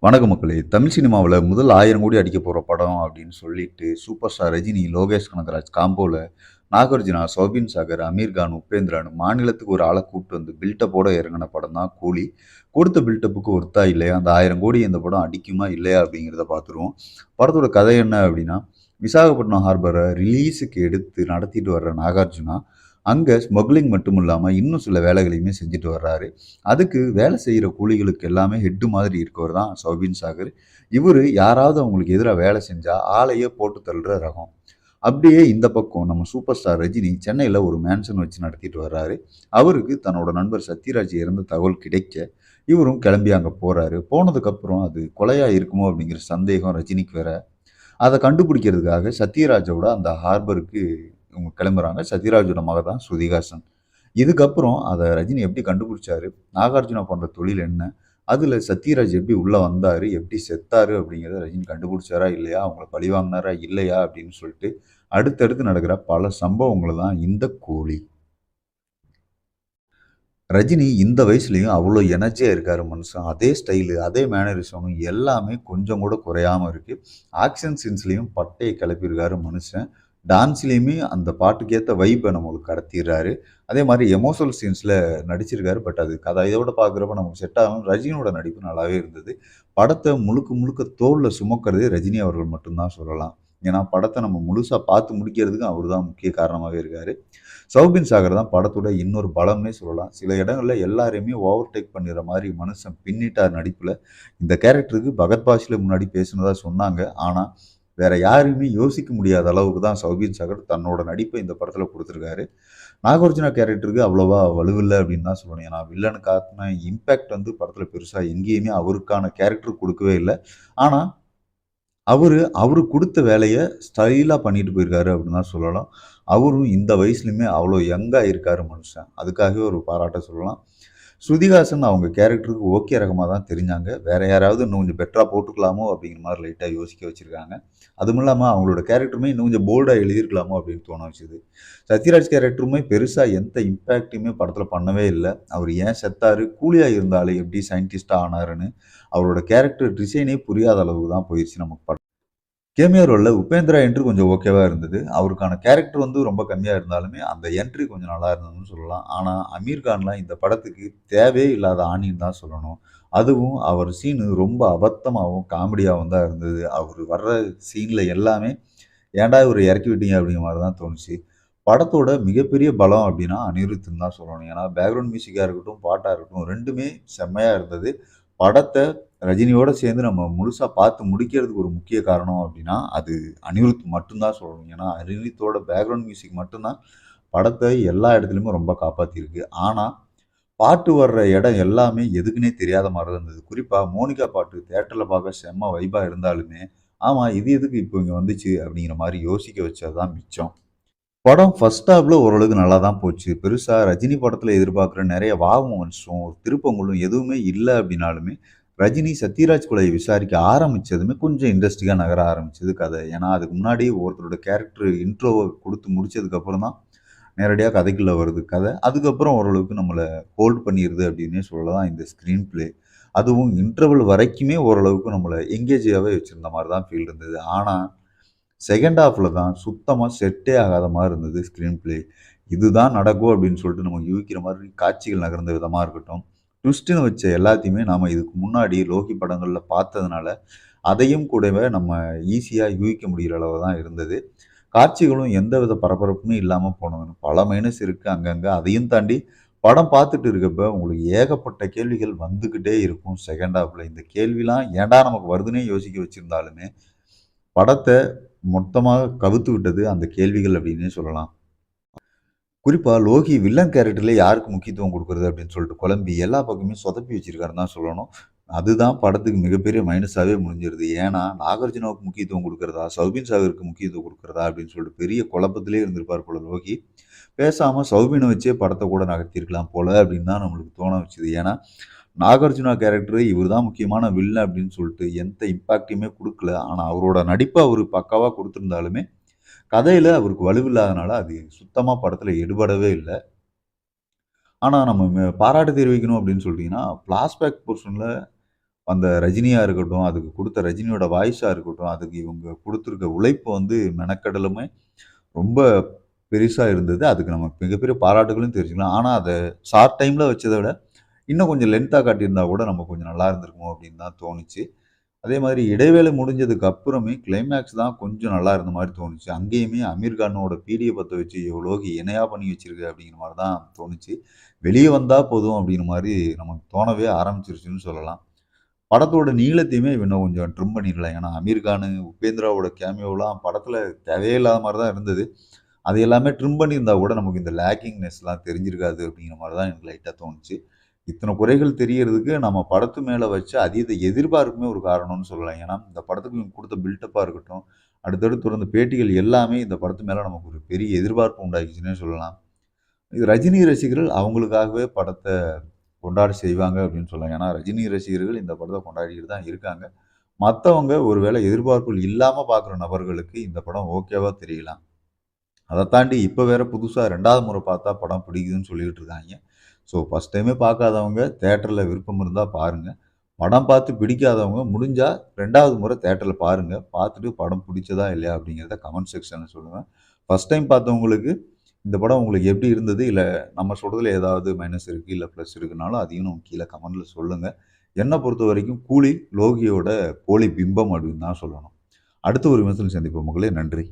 வணக்கம் மக்களே! தமிழ் சினிமாவுல முதல் 1000 கோடி அடிக்க போற படம் அப்படின்னு சொல்லிட்டு, சூப்பர் ஸ்டார் ரஜினி, லோகேஷ் கனகராஜ் காம்போல நாகார்ஜுனா, சௌபின் சாகர், அமீர் கான், உபேந்திரான்னு மாநிலத்துக்கு ஒரு ஆள கூட்டு வந்து பில்டப்போட இறங்குன படம் தான் கூலி. கொடுத்த பில்டப்புக்கு ஒர்த்தா இல்லையா? அந்த 1000 கோடி இந்த படம் அடிக்குமா? இல்லையா? அப்படிங்கிறத பார்த்துருவோம். படத்தோட கதை என்ன அப்படின்னா, விசாகப்பட்டினம் ஹார்பர ரிலீஸுக்கு எடுத்து நடத்திட்டு வர்ற நாகார்ஜுனா, அங்க ஸ்மக்லிங் மட்டும் இல்லாம இன்னும் சில வேலைகளையுமே செஞ்சுட்டு வர்றாரு. அதுக்கு வேலை செய்யற கூலிகளுக்கு எல்லாமே ஹெட் மாதிரி இருக்கவர் தான் சௌபின் சாகர். இவரு யாராவது அவங்களுக்கு எதிரா வேலை செஞ்சா ஆளையே போட்டு தள்ளுற ரகம். அப்படியே இந்த பக்கம் நம்ம சூப்பர் ஸ்டார் ரஜினி சென்னையில ஒரு மேன்ஷன் வச்சு நடத்திட்டு வர்றாரு. அவருக்கு தன்னோட நண்பர் சத்யராஜ் இறந்த தகவல் கிடைக்க, இவரும் கிளம்பி அங்க போறாரு. போனதுக்கப்புறம் அது கொலையா இருக்குமோ அப்படிங்கிற சந்தேகம் ரஜினிக்கு வேற. அத கண்டுபிடிக்கிறதுக்காக சத்யராஜோட அந்த ஹார்பருக்கு இவங்க கிளம்புறாங்க. சத்யராஜோட மக தான் ஸ்ருதிஹாசன். இதுக்கப்புறம் அத ரஜினி எப்படி கண்டுபிடிச்சாரு? நாகார்ஜுனா பண்ற தொழில் என்ன? அதுல சத்யராஜ் எப்படி உள்ள வந்தாரு? எப்படி செத்தாரு? அப்படிங்கிறத ரஜினி கண்டுபிடிச்சாரா? இல்லையா? அவங்கள பழி வாங்குனாரா? இல்லையா? அப்படின்னு சொல்லிட்டு அடுத்தடுத்து நடக்கிற பல சம்பவங்கள தான் இந்த கூலி. ரஜினி இந்த வயசுலயும் அவ்வளோ எனர்ஜியா இருக்காரு மனுஷன். அதே ஸ்டைலு, அதே மேனரிசம் எல்லாமே கொஞ்சம் கூட குறையாம இருக்கு. ஆக்ஷன் சீன்ஸ்லயும் பட்டைய கிளப்பியிருக்காரு மனுஷன். டான்ஸ்லயுமே அந்த பாட்டுக்கு ஏத்த வைப நம்மளுக்கு கடத்திர்றாரு. அதே மாரி எமோஷனல் சீன்ஸ்ல நடிச்சிருக்காரு. பட் அது கதை இதோட பார்க்குறப்ப நமக்கு செட் ஆகும். ரஜினியோட நடிப்பு நல்லாவே இருந்தது. படத்த முழுக்க முழுக்க தோள்ல சுமக்கிறதே ரஜினி அவர்கள் மட்டும் தான் சொல்லலாம். ஏன்னா படத்த நம்ம முழுசா பார்த்து முடிக்கிறதுக்கு அவரு தான் முக்கிய காரணமாவே இருக்காரு. சௌபின் சாகர் தான் படத்தோட இன்னொரு பலம்னே சொல்லலாம். சில இடங்கள்ல எல்லாரையுமே ஓவர்டேக் பண்ணிற மாரி மனுஷன் பின்னிட்டார் நடிப்புல. இந்த கேரக்டருக்கு பகத் பாசில முன்னாடி பேசினதா சொன்னாங்க. ஆனா, வேற யாரையுமே யோசிக்க முடியாத அளவுக்கு தான் சௌபின் சாகர் தன்னோட நடிப்பை இந்த படத்துல குடுத்திருக்காரு. நாகார்ஜுனா கேரக்டருக்கு அவ்வளவா வலுவில்ல அப்படின்னு தான் சொல்லணும். ஏன்னா, வில்லனுக்கு காட்டுன இம்பாக்ட் வந்து படத்துல பெருசா எங்கேயுமே அவருக்கான கேரக்டர் குடுக்கவே இல்ல. ஆனா, அவரு குடுத்த வேலைய ஸ்டைலா பண்ணிட்டு போயிருக்காரு அப்படின்னு தான் சொல்லலாம். அவரும் இந்த வயசுலயுமே அவ்வளோ யங்கா இருக்காரு மனுஷன். அதுக்காகவே ஒரு பாராட்ட சொல்லலாம். ஸ்ருதிஹாசன் அவங்க கேரக்டருக்கு ஓகே ரகமா தான் தெரிஞ்சாங்க. வேற யாராவது இன்னும் கொஞ்சம் பெட்டரா போட்டுக்கலாமோ அப்படிங்கிற மாரி லைட்டா யோசிக்க வச்சிருக்காங்க. அதுவும் இல்லாம அவங்களோட கேரக்டருமே இன்னும் கொஞ்சம் போல்டா எழுதியிருக்கலாமோ அப்படின்னு தோண வச்சது. சத்யராஜ் கேரக்டருமே பெருசா எந்த இம்பாக்ட்டுமே படத்துல பண்ணவே இல்ல. அவரு ஏன் செத்தாரு? கூலியா இருந்தாலே எப்படி சயின்டிஸ்ட்டா ஆனாருன்னு அவரோட கேரக்டர் டிசைனே புரியாத அளவுக்கு தான் போயிருச்சு நமக்கு படம். கேமியோ ரோல்ல உபேந்திரா என்ட்ரி கொஞ்சம் ஓகேவா இருந்தது. அவருக்கான கேரக்டர் வந்து ரொம்ப கம்மியா இருந்தாலுமே, அந்த என்ட்ரி கொஞ்சம் நல்லா இருந்ததுன்னு சொல்லலாம். ஆனா, அமீர் கான்லாம் இந்த படத்துக்கு தேவையே இல்லாத ஆணின்னு தான் சொல்லணும். அதுவும் அவர் சீனு ரொம்ப அபத்தமாவும், காமெடியாவும் தான் இருந்தது. அவரு வர்ற சீன்ல எல்லாமே, "ஏன்டா இவர இறக்கி விட்டீங்க?" அப்படிங்கிற மாரி தான் தோணுச்சு. படத்தோட மிகப்பெரிய பலம் அப்படின்னா, அனிருத்துன்னு தான் சொல்லணும். ஏன்னா, பேக்ரவுண்ட் மியூசிக்கா இருக்கட்டும், பாட்டா இருக்கட்டும் 2மே செம்மையா இருந்தது. படத்த ரஜினியோட சேர்ந்து நம்ம முழுசா பார்த்து முடிக்கிறதுக்கு ஒரு முக்கிய காரணம் அப்படின்னா, அது அனிருத் மட்டும் தான் சொல்லணும். ஏன்னா, அனிருத்தோட பேக்ரவுண்ட் மியூசிக் மட்டும் தான் படத்த எல்லா இடத்துலயுமே ரொம்ப காப்பாத்தியிருக்கு. ஆனா, பாட்டு வர்ற இடம் எல்லாமே எதுக்குன்னே தெரியாத மாரி தான் இருந்தது. குறிப்பா மோனிகா பாட்டு தியேட்டர்ல பார்க்க செம்ம வைபா இருந்தாலுமே, ஆமா இது எதுக்கு இப்போ இங்க வந்துச்சு அப்படிங்கிற மாரி யோசிக்க வச்சது தான் மிச்சம். படம் ஃபர்ஸ்ட் ஹாஃப்ல ஓரளவுக்கு நல்லா தான் போச்சு. பெருசா ரஜினி படத்துல எதிர்பார்க்குற நெறைய வாவ் மொமெண்ட்ஸும், திருப்பங்களும் எதுவுமே இல்ல அப்டின்னாலுமே, ரஜினி சத்யராஜ் கொலைய விசாரிக்க ஆரம்பிச்சதுமே கொஞ்சம் இன்ட்ரஸ்டிங்கா நகர ஆரம்பிச்சது கதை. ஏன்னா, அதுக்கு முன்னாடி ஒருத்தரோட கேரக்டர் இன்ட்ரோவ குடுத்து முடிச்சதுக்கு அப்புறம் தான் நேரடியா கதைக்குள்ள வருது கதை. அதுக்கப்புறம் ஓரளவுக்கு நம்மள ஹோல்ட் பண்ணிருது அப்டின்னே சொல்லலாம் இந்த ஸ்க்ரீன் பிளே. அதுவும் இன்டர்வல் வரைக்குமே ஓரளவுக்கு நம்மள எங்கேஜாவே வச்சிருந்த மாரி தான் ஃபீல் இருந்தது. ஆனா செகண்ட் ஹாஃப்ல தான் சுத்தமா செட்டே ஆகாத மாரி இருந்தது ஸ்க்ரீன் பிளே. இதுதான் நடக்கும் அப்படின்னு சொல்லிட்டு நமக்கு யூகிக்கிற மாதிரி காட்சிகள் நகர்ந்த விதமா இருக்கட்டும். ட்விஸ்ட்ன்னு வச்ச எல்லாத்தையுமே நாம இதுக்கு முன்னாடி லோகி படங்கள்ல பார்த்ததுனால, அதையும் கூடவே நம்ம ஈஸியா யூகிக்க முடியிற அளவு தான் இருந்தது. காட்சிகளும் எந்தவித பரபரப்புமே இல்லாம போனது. பல மைனஸ் இருக்கு அங்கங்க. அதையும் தாண்டி படம் பார்த்துட்டு இருக்கப்ப உங்களுக்கு ஏகப்பட்ட கேள்விகள் வந்துகிட்டே இருக்கும் செகண்ட் ஹாஃப்ல. இந்த கேள்விலாம் ஏன்டா நமக்கு வருதுன்னே யோசிக்க வச்சிருந்தாலுமே, படத்த மொத்தமா கவுத்து விட்டது அந்த கேள்விகள் அப்டின்னே சொல்லலாம். குறிப்பா லோகி வில்லன் கேரக்டர்ல யாருக்கு முக்கியத்துவம் குடுக்குறது அப்டின்னு சொல்லிட்டு குழம்பி எல்லா பக்கமே சொதப்பி வச்சிருக்காருன்னு தான் சொல்லணும். அதுதான் படத்துக்கு மிகப்பெரிய மைனஸாவே முடிஞ்சிருது. ஏன்னா, நாகார்ஜுனாவுக்கு முக்கியத்துவம் குடுக்குறதா, சௌபின் சாகருக்கு முக்கியத்துவம் குடுக்குறதா அப்டின்னு சொல்லிட்டு பெரிய குழப்பத்திலே இருந்திருப்பார் போல லோகி. பேசாம சௌபின வச்சே படத்த கூட நகர்த்தியிருக்கலாம் போல அப்டின்னு தான் நம்மளுக்கு தோண வச்சுது. ஏன்னா, நாகார்ஜுனா கேரக்டர் இவர் தான் முக்கியமான வில்லன் அப்டின்னு சொல்லிட்டு எந்த இம்பாக்ட்டையுமே குடுக்கல. ஆனா, அவரோட நடிப்ப அவரு பக்காவா குடுத்திருந்தாலுமே கதையில அவருக்கு வலுவில்லாதனால, அது சுத்தமா படத்துல எடுபடவே இல்ல. ஆனா நம்ம பாராட்டு தெரிவிக்கணும் அப்படின்னு சொல்ட்டீங்கன்னா, ஃப்ளாஷ்பேக் போர்ஷன்ல அந்த ரஜினியா இருக்கட்டும், அதுக்கு குடுத்த ரஜினியோட வாய்ஸா இருக்கட்டும், அதுக்கு இவங்க குடுத்துருக்க உழைப்பு வந்து மெனக்கெடலுமே ரொம்ப பெருசா இருந்தது. அதுக்கு நம்ம மிகப்பெரிய பாராட்டுகளும் தெரிவிச்சுக்கலாம். ஆனா, அத ஷார்ட் டைம்ல வச்சத விட, இன்னும் கொஞ்சம் லென்த்தா காட்டியிருந்தா கூட நம்ம கொஞ்சம் நல்லா இருந்திருக்குமோ அப்படின்னு தான் தோணுச்சு. அதே மாதிரி இடைவேளை முடிஞ்சதுக்கு அப்புறமே கிளைமேக்ஸ் தான் கொஞ்சம் நல்லா இருந்த மாரி தோணுச்சு. அங்கேயுமே அமீர் கானோட பீடிய பத்த வச்சு எவ்வளோக்கு இணையா பண்ணி வச்சிருக்கு அப்படிங்கிற மாரி தான் தோணுச்சு. வெளிய வந்தா போதும் அப்படிங்கிற மாரி நமக்கு தோணவே ஆரம்பிச்சுருச்சுன்னு சொல்லலாம். படத்தோட நீளத்தையுமே இன்னும் கொஞ்சம் ட்ரிம் பண்ணிருக்கலாம். ஏன்னா அமீர் கானு, உபேந்திராவோட கேமியோலாம் படத்துல தேவையே இல்லாத மாரி தான் இருந்தது. அது எல்லாமே ட்ரிம் பண்ணியிருந்தா கூட நமக்கு இந்த லேக்கிங்னஸ்லாம் தெரிஞ்சிருக்காது அப்படிங்கிற மாரி தான் எனக்கு லைட்டா தோணுச்சு. இத்தன குறைகள் தெரியறதுக்கு நம்ம படத்து மேல வச்ச அதீத எதிர்பார்ப்புமே ஒரு காரணம்னு சொல்லலாம். ஏன்னா, இந்த படத்துக்கு இவங்க குடுத்த பில்டப்பா இருக்கட்டும், அடுத்தடுத்து வந்த பேட்டிகள் எல்லாமே இந்த படத்து மேல நமக்கு ஒரு பெரிய எதிர்பார்ப்பு உண்டாக்கிச்சுன்னே சொல்லலாம். இது ரஜினி ரசிகர்கள் அவங்களுக்காகவே படத்த கொண்டாட செய்வாங்க அப்படின்னு சொல்லலாம். ஏன்னா, ரஜினி ரசிகர்கள் இந்த படத்த கொண்டாடிட்டு தான் இருக்காங்க. மத்தவங்க ஒருவேளை எதிர்பார்ப்புகள் இல்லாம பார்க்குற நபர்களுக்கு இந்த படம் ஓகேவா தெரியலாம். அத தாண்டி இப்ப வேற புதுசா 2வது முறை பார்த்தா படம் பிடிக்குதுன்னு சொல்லிட்டு இருக்காய்ங்க. ஸோ ஃபர்ஸ்ட் டைமே பார்க்காதவங்க தியேட்டர்ல விருப்பம் இருந்தா பாருங்க. படம் பார்த்து பிடிக்காதவங்க முடிஞ்சா 2வது முறை தியேட்டர்ல பாருங்க. பார்த்துட்டு படம் பிடிச்சதா இல்லையா அப்படிங்கிறத கமெண்ட் செக்ஷன்ல சொல்லுங்க. ஃபர்ஸ்ட் டைம் பார்த்தவங்களுக்கு இந்த படம் உங்களுக்கு எப்படி இருந்தது? இல்ல நம்ம சொல்றதுல ஏதாவது மைனஸ் இருக்கு, இல்ல பிளஸ் இருக்குனாலும் அதையும் கீழ கமெண்ட்ல சொல்லுங்க. என்ன பொறுத்தவரைக்கும் கூலி லோகியோட போலி பிம்பம் அப்படின்னு தான் சொல்லணும். அடுத்த ஒரு விமர்சனத்தில் சந்திப்போம் மகளே. நன்றி.